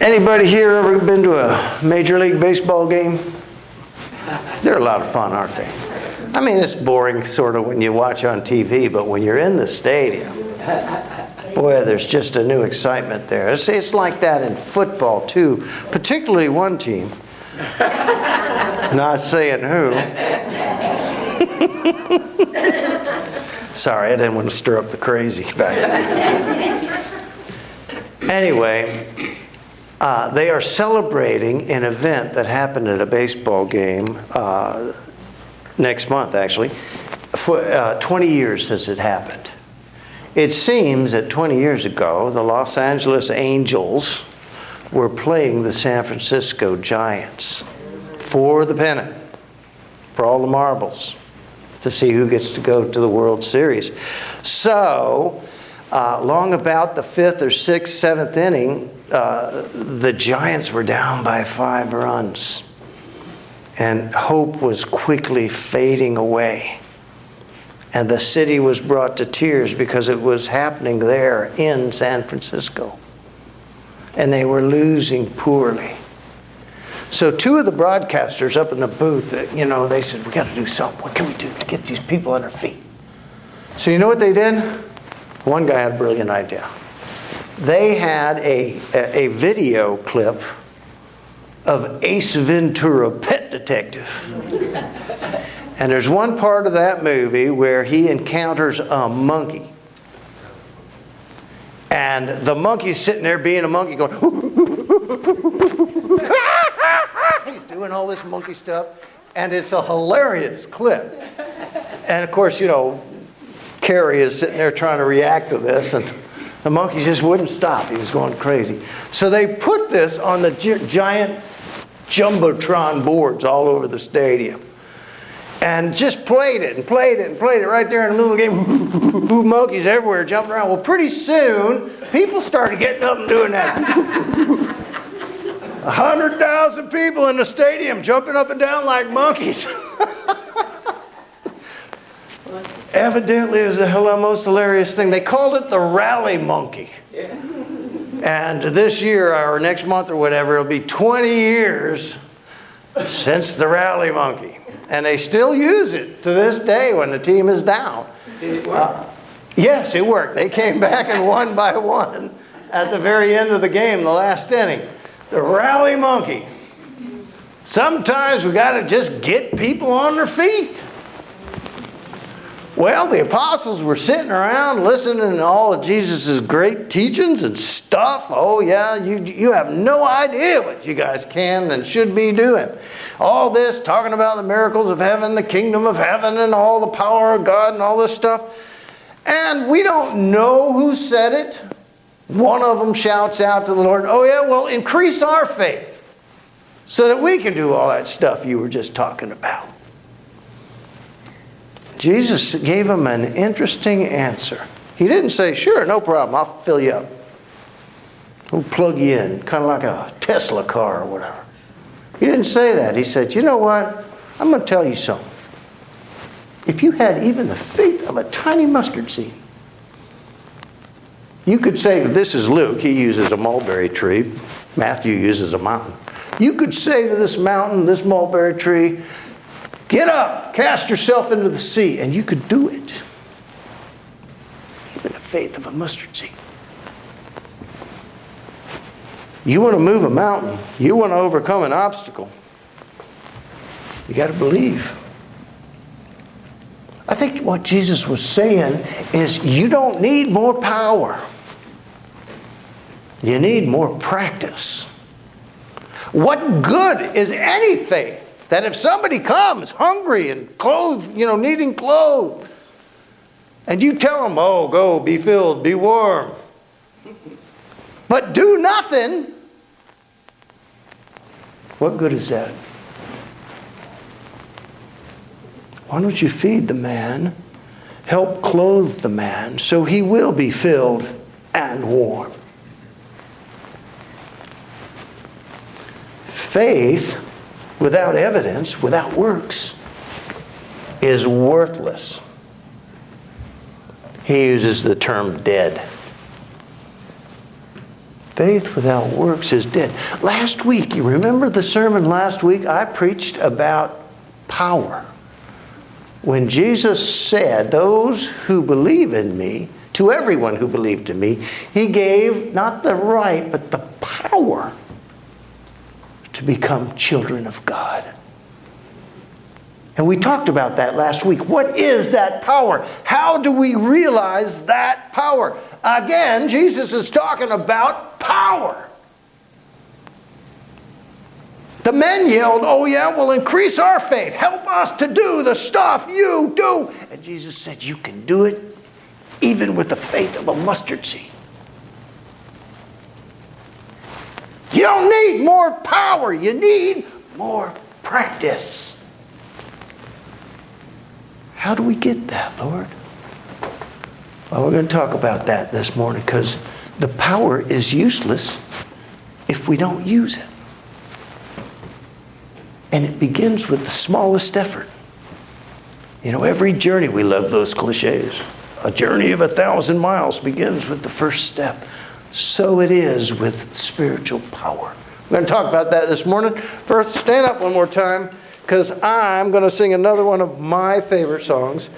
Anybody here ever been to a Major League Baseball game? They're a lot of fun, aren't they? I mean, it's boring sort of when you watch on TV, but when you're in the stadium, boy, there's just a new excitement there. It's like that in football, too, particularly one team. Not saying who. Sorry, I didn't want to stir up the crazy back there. Anyway, they are celebrating an event that happened at a baseball game next month, actually. 20 years since it happened. It seems that 20 years ago, the Los Angeles Angels were playing the San Francisco Giants for the pennant, for all the marbles, to see who gets to go to the World Series. So, long about the 5th or 6th, 7th inning, the Giants were down by 5 runs. And hope was quickly fading away. And the city was brought to tears because it was happening there in San Francisco. And they were losing poorly. So 2 of the broadcasters up in the booth, they said, we got to do something. What can we do to get these people on their feet? So you know what they did? One guy had a brilliant idea. They had a video clip of Ace Ventura, Pet Detective. And there's one part of that movie where he encounters a monkey. And the monkey's sitting there being a monkey going, he's doing all this monkey stuff. And it's a hilarious clip. And of course, Carrie is sitting there trying to react to this, and the monkey just wouldn't stop. He was going crazy. So they put this on the giant jumbotron boards all over the stadium. And just played it and played it and played it right there in the middle of the game. Monkeys everywhere jumping around. Well, pretty soon, people started getting up and doing that. 100,000 people in the stadium jumping up and down like monkeys. Evidently, it was the most hilarious thing. They called it the rally monkey. Yeah. And this year, or next month or whatever, it'll be 20 years since the rally monkey. And they still use it to this day when the team is down. Did it work? Yes, it worked. They came back and won by 1 at the very end of the game, the last inning. The rally monkey. Sometimes we got to just get people on their feet. Well, the apostles were sitting around listening to all of Jesus' great teachings and stuff. Oh, yeah, you have no idea what you guys can and should be doing. All this, talking about the miracles of heaven, the kingdom of heaven, and all the power of God and all this stuff. And we don't know who said it. One of them shouts out to the Lord, oh, yeah, well, increase our faith so that we can do all that stuff you were just talking about. Jesus gave him an interesting answer. He didn't say, sure, no problem, I'll fill you up. We'll plug you in, kind of like a Tesla car or whatever. He didn't say that. He said, you know what? I'm going to tell you something. If you had even the faith of a tiny mustard seed, you could say, this is Luke, he uses a mulberry tree. Matthew uses a mountain. You could say to this mountain, this mulberry tree, get up, cast yourself into the sea, and you could do it. Even the faith of a mustard seed. You want to move a mountain, you want to overcome an obstacle, you got to believe. I think what Jesus was saying is you don't need more power. You need more practice. What good is any faith that if somebody comes hungry and clothed, needing clothes, and you tell them, oh, go, be filled, be warm, but do nothing, what good is that? Why don't you feed the man, help clothe the man, so he will be filled and warm? Faith without evidence, without works, is worthless. He uses the term dead. Faith without works is dead. Last week, you remember the sermon last week? I preached about power. When Jesus said, those who believe in me, to everyone who believed in me, he gave not the right, but the power to become children of God. And we talked about that last week. What is that power? How do we realize that power? Again, Jesus is talking about power. The men yelled, oh yeah, well, increase our faith. Help us to do the stuff you do. And Jesus said, you can do it even with the faith of a mustard seed. You don't need more power. You need more practice. How do we get that, Lord? Well, we're going to talk about that this morning because the power is useless if we don't use it. And it begins with the smallest effort. You know, every journey, we love those cliches. A journey of 1,000 miles begins with the first step. So it is with spiritual power. We're going to talk about that this morning. First, stand up one more time because I'm going to sing another one of my favorite songs.